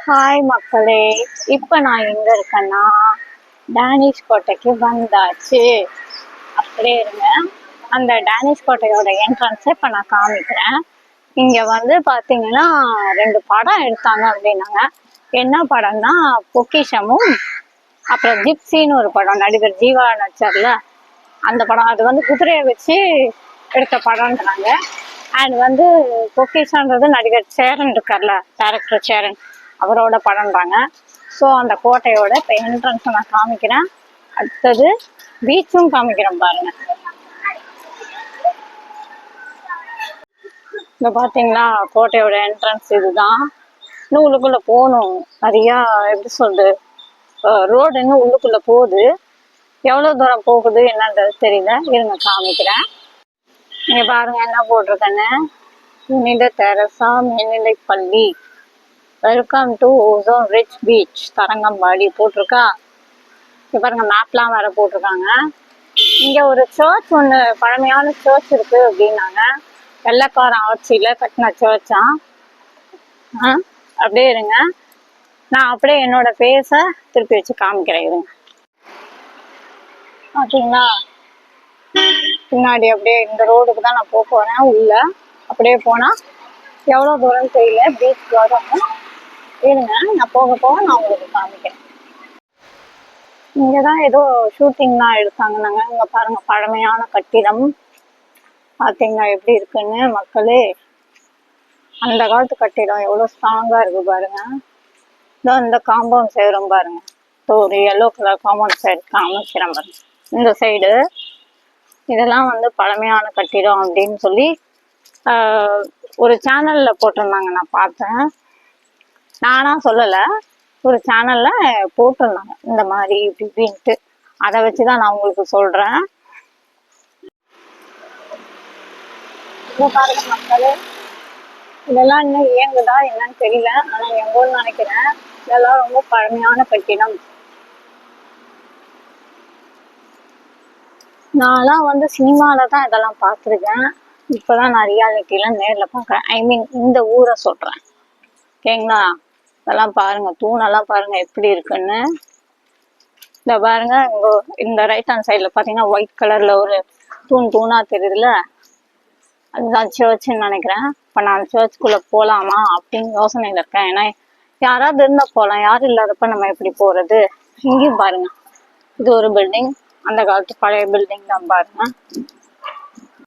Hi மக்களே, இப்போ நான் எங்க இருக்கேன்னா டேனிஷ் கோட்டைக்கு வந்தாச்சு. அப்படியே இருங்க, அந்த டேனிஷ் கோட்டையோட என்ட்ரன்ஸை இப்போ நான் காமிக்கிறேன். இங்க வந்து பாத்தீங்கன்னா 2 படம் எடுத்தாங்க அப்படின்னாங்க. என்ன படம்னா பொக்கிஷமும் அப்புறம் ஜிப்சின்னு ஒரு படம், நடிகர் ஜீவா நடிச்சார்ல அந்த படம். அது வந்து குதிரையை வச்சு எடுத்த படம்ன்றாங்க. அண்ட் வந்து பொக்கிஷன்றது நடிகர் சேரன் இருக்கார்ல, டேரக்டர் சேரன், அவரோட படம்ன்றாங்க. ஸோ அந்த கோட்டையோட இப்போ என்ட்ரன்ஸை நான் காமிக்கிறேன். அடுத்தது பீச்சும் காமிக்கிறேன் பாருங்க. இப்போ பார்த்தீங்களா கோட்டையோட என்ட்ரன்ஸ் இதுதான். இன்னும் உள்ளுக்குள்ள போகணும். நிறையா எப்படி சொல்றது, ரோடு இன்னும் உள்ளுக்குள்ள போகுது. எவ்வளோ தூரம் போகுது என்னன்றது தெரியல, இருங்க காமிக்கிறேன். இங்கே பாருங்க என்ன போட்டிருக்கேன்னு, புனித தெரசா மேல்நிலை பள்ளி, welcome to ozone rich beach, Tharangambadi போட்டிருக்கா. இங்கே பாருங்க மேப்லாம் வேற போட்டிருக்காங்க. இங்கே ஒரு சர்ச் ஒன்று, பழமையான சர்ச் இருக்கு அப்படின்னாங்க. வெள்ளைக்காரன் ஆட்சியில் கட்டின சர்ச்சா. அப்படியே இருங்க, நான் அப்படியே என்னோட ஃபேஸை திருப்பி வச்சு காமிக்கிறேன். இருங்க, பார்த்தீங்களா பின்னாடி அப்படியே இந்த ரோடுக்கு தான் நான் போக போகிறேன். உள்ள அப்படியே போனால் எவ்வளோ தூரம் தெரியல, பீச் வரும். இருங்க, நான் போக போக நான் உங்களுக்கு காமிக்கிறேன். இங்கே தான் ஏதோ ஷூட்டிங்லாம் எடுத்தாங்கன்னாங்க. இங்கே பாருங்கள் பழமையான கட்டிடம், பார்த்தீங்களா எப்படி இருக்குன்னு மக்களே. அந்த காலத்து கட்டிடம் எவ்வளோ ஸ்ட்ராங்காக இருக்குது பாருங்க. இதோ இந்த காம்பவுண்ட் சேரும் பாருங்க. ஒரு எல்லோ கலர் காம்பவுண்ட் சைடு காமிக்கிறேன் பாருங்க. இந்த சைடு இதெல்லாம் வந்து பழமையான கட்டிடம் அப்படின்னு சொல்லி ஒரு சேனலில் போட்டிருந்தாங்க, நான் பார்த்தேன். நானா சொல்லலை, ஒரு சேனலில் போட்டிருந்தாங்க இந்த மாதிரி இப்படி இப்படின்ட்டு. அதை வச்சு தான் நான் உங்களுக்கு சொல்கிறேன். பாருங்க மக்களே, இதெல்லாம் இன்னும் இயங்குதா என்னன்னு தெரியல, ஆனால் எங்கோன்னு நினைக்கிறேன். இதெல்லாம் ரொம்ப பழமையான கட்டிடம். நான்லாம் வந்து சினிமாவில் தான் இதெல்லாம் பார்த்துருக்கேன். இப்போதான் நான் ரியாலிட்டியில் நேரில் பார்க்குறேன். ஐ மீன் இந்த ஊரை சொல்கிறேன், ஓகேங்களா. இதெல்லாம் பாருங்கள், தூணெல்லாம் பாருங்கள் எப்படி இருக்குன்னு. இந்த பாருங்க, இங்கே இந்த ரைட் ஹேண்ட் சைடில் பார்த்தீங்கன்னா ஒயிட் கலரில் ஒரு தூணாக தெரியுதுல்ல, அதுதான் சர்ச்சுன்னு நினைக்கிறேன். இப்போ நான் சர்ச்சுக்குள்ளே போகலாமா அப்படின்னு யோசனையில் இருக்கேன். ஏன்னா யாராவது இருந்தால் போகலாம், யாரும் இல்லாதப்ப நம்ம எப்படி போகிறது. இங்கேயும் பாருங்கள், இது ஒரு பில்டிங், அந்த காலத்து பழைய பில்டிங் தான் பாருங்க.